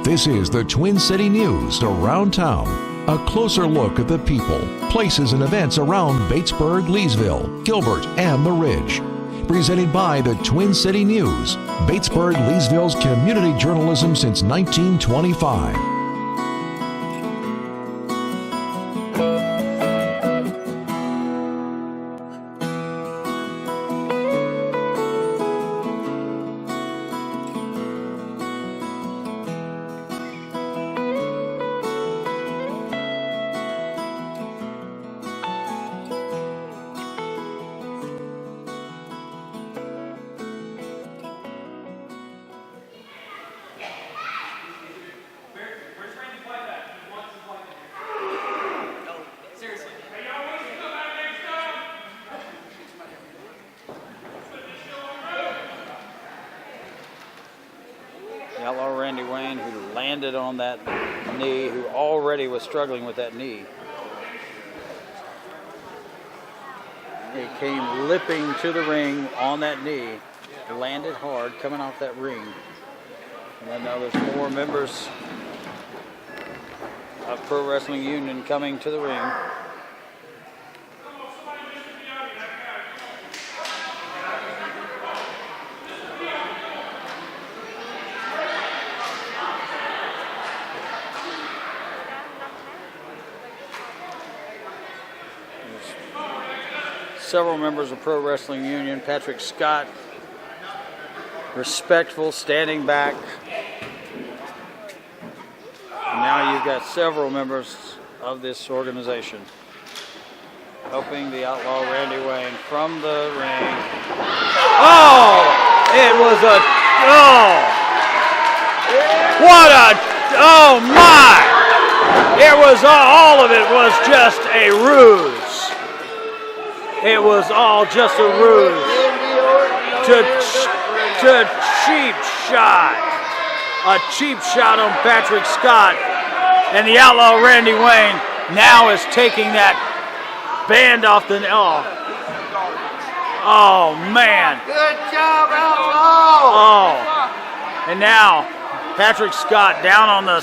This is the Twin City News Around Town. A closer look at the people, places, and events around Batesburg-Leesville, Gilbert, and the Ridge. Presented by the Twin City News, Batesburg-Leesville's community journalism since 1925. Outlaw Randy Wayne, who landed on that knee, who already was struggling with that knee. He came limping to the ring on that knee, landed hard, coming off that ring. And then now there's more members of Pro Wrestling Union coming to the ring. Several members of Pro Wrestling Union. Patrick Scott, respectful, standing back. And now you've got several members of this organization helping the Outlaw Randy Wayne from the ring. Oh! It was a, oh! What a, oh my! It was, all of it was just a ruse. It was all just a ruse to cheap shot. A cheap shot on Patrick Scott. And the Outlaw Randy Wayne now is taking that band off the, oh man. Good job, Outlaw. Oh. And now Patrick Scott down on the,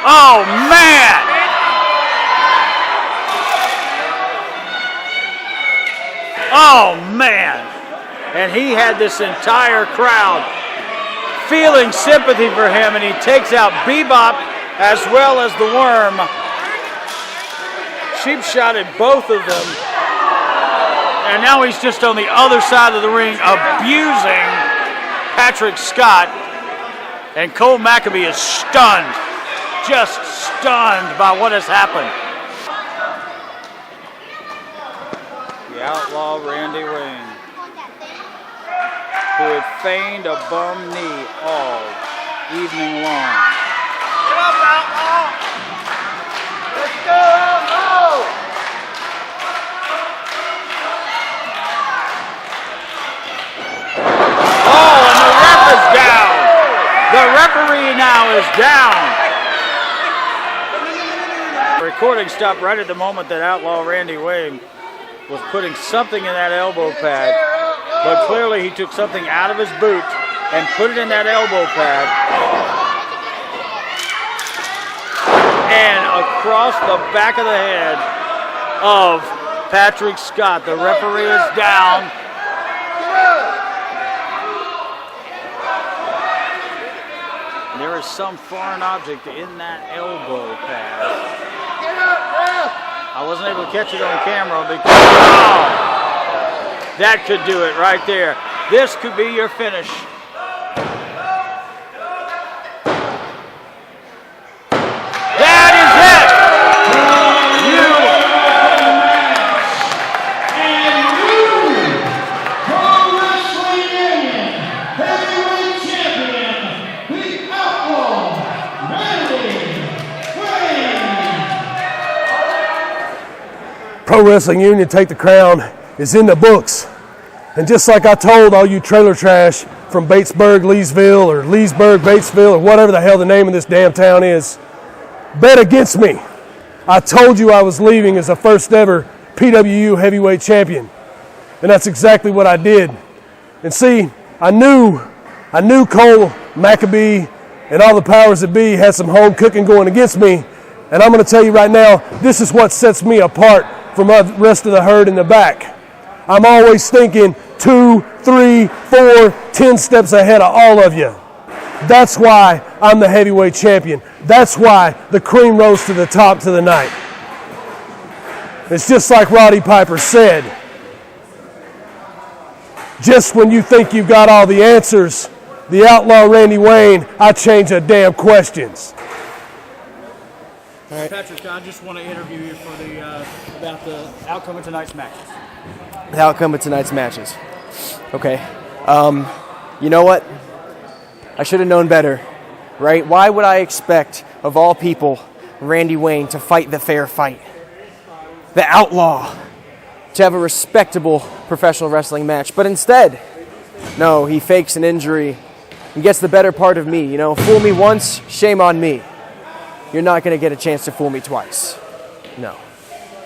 oh man. Oh, man. And he had this entire crowd feeling sympathy for him, and he takes out Bebop as well as the Worm. Cheap shotted both of them. And now he's just on the other side of the ring abusing Patrick Scott. And Cole Maccabee is stunned, just stunned by what has happened. The Outlaw Randy Wayne, who had feigned a bum knee all evening long. Get up, Outlaw! Let's go, Outlaw! Oh, and the ref is down. The referee now is down. The recording stopped right at the moment that Outlaw Randy Wayne was putting something in that elbow pad, but clearly he took something out of his boot and put it in that elbow pad. And across the back of the head of Patrick Scott. The referee is down. There is some foreign object in that elbow pad. Get up, ref! I wasn't able to catch it on camera because that could do it right there. This could be your finish. That is it. Pro Wrestling Union Heavyweight Champion, the Outlaw Randy Wayne. Pro Wrestling Union Take the Crown is in the books. And just like I told all you trailer trash from Batesburg-Leesville or Leesburg-Batesville or whatever the hell the name of this damn town is, bet against me. I told you I was leaving as the first ever PWU Heavyweight Champion. And that's exactly what I did. And see, I knew Cole Maccabee and all the powers that be had some home cooking going against me. And I'm going to tell you right now, this is what sets me apart from the rest of the herd in the back. I'm always thinking 2, 3, 4, 10 steps ahead of all of you. That's why I'm the heavyweight champion. That's why the cream rose to the top tonight. It's just like Roddy Piper said. Just when you think you've got all the answers, the Outlaw Randy Wayne, I change the damn questions. All right. Patrick, I just want to interview you for about the outcome of tonight's matches. The outcome of tonight's matches. Okay. You know what? I should have known better, right? Why would I expect, of all people, Randy Wayne to fight the fair fight? The Outlaw to have a respectable professional wrestling match. But instead, no, he fakes an injury and gets the better part of me. You know, fool me once, shame on me. You're not going to get a chance to fool me twice. No.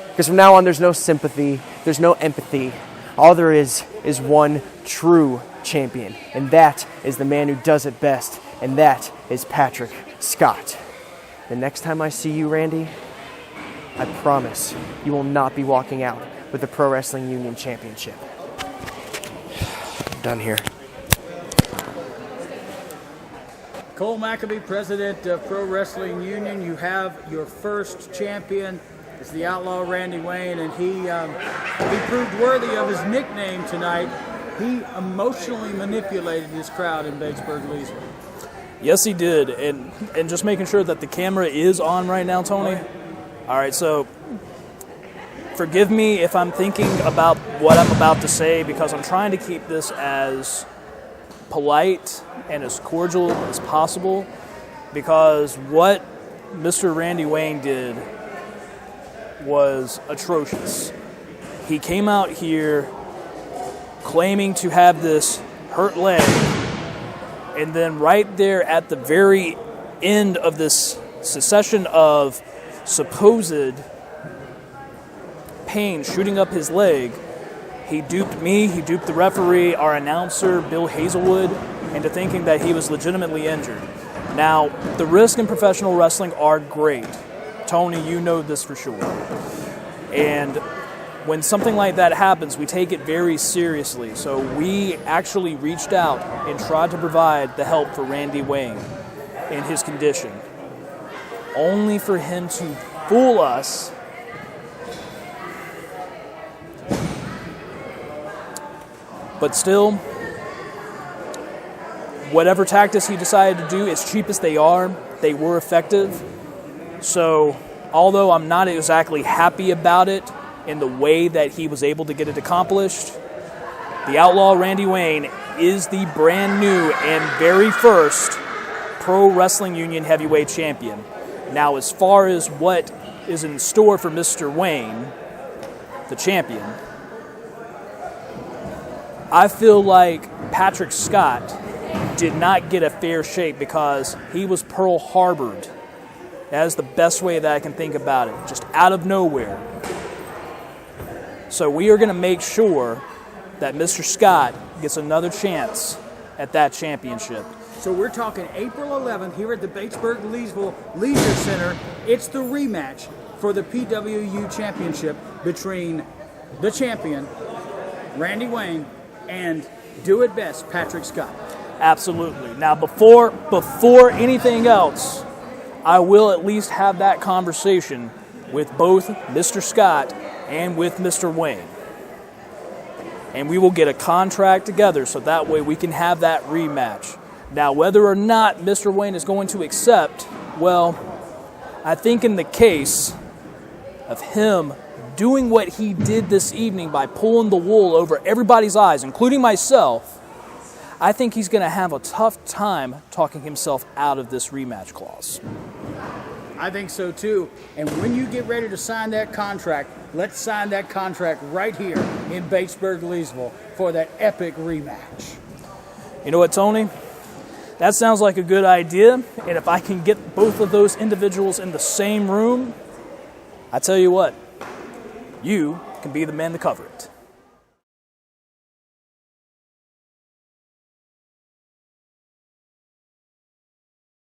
Because from now on, there's no sympathy, there's no empathy. All there is one true champion, and that is the man who does it best, and that is Patrick Scott. The next time I see you, Randy, I promise you will not be walking out with the Pro Wrestling Union Championship. I'm done here. Cole Maccabee, president of Pro Wrestling Union, you have your first champion. It's the Outlaw Randy Wayne, and he proved worthy of his nickname tonight. He emotionally manipulated this crowd in Batesburg-Leesville. Yes, he did, and just making sure that the camera is on right now, Tony. All right, so forgive me if I'm thinking about what I'm about to say, because I'm trying to keep this as polite and as cordial as possible, because what Mr. Randy Wayne did was atrocious. He came out here claiming to have this hurt leg, and then right there at the very end of this succession of supposed pain shooting up his leg, he duped me, he duped the referee, our announcer, Bill Hazelwood, into thinking that he was legitimately injured. Now, the risks in professional wrestling are great. Tony, you know this for sure. And when something like that happens, we take it very seriously. So we actually reached out and tried to provide the help for Randy Wayne in his condition, only for him to fool us but still, whatever tactics he decided to do, as cheap as they are, they were effective. So although I'm not exactly happy about it in the way that he was able to get it accomplished, the Outlaw Randy Wayne is the brand new and very first Pro Wrestling Union Heavyweight Champion. Now, as far as what is in store for Mr. Wayne, the champion, I feel like Patrick Scott did not get a fair shake because he was Pearl Harbored. That is the best way that I can think about it, just out of nowhere. So we are going to make sure that Mr. Scott gets another chance at that championship. So we're talking April 11th here at the Batesburg-Leesville Leisure Center. It's the rematch for the PWU Championship between the champion, Randy Wayne, and Do It Best, Patrick Scott. Absolutely. Now, before anything else, I will at least have that conversation with both Mr. Scott and with Mr. Wayne. And we will get a contract together so that way we can have that rematch. Now, whether or not Mr. Wayne is going to accept, well, I think in the case of him doing what he did this evening by pulling the wool over everybody's eyes, including myself, I think he's going to have a tough time talking himself out of this rematch clause. I think so too. And when you get ready to sign that contract, let's sign that contract right here in Batesburg-Leesville for that epic rematch. You know what, Tony? That sounds like a good idea. And if I can get both of those individuals in the same room, I tell you what, you can be the man to cover it.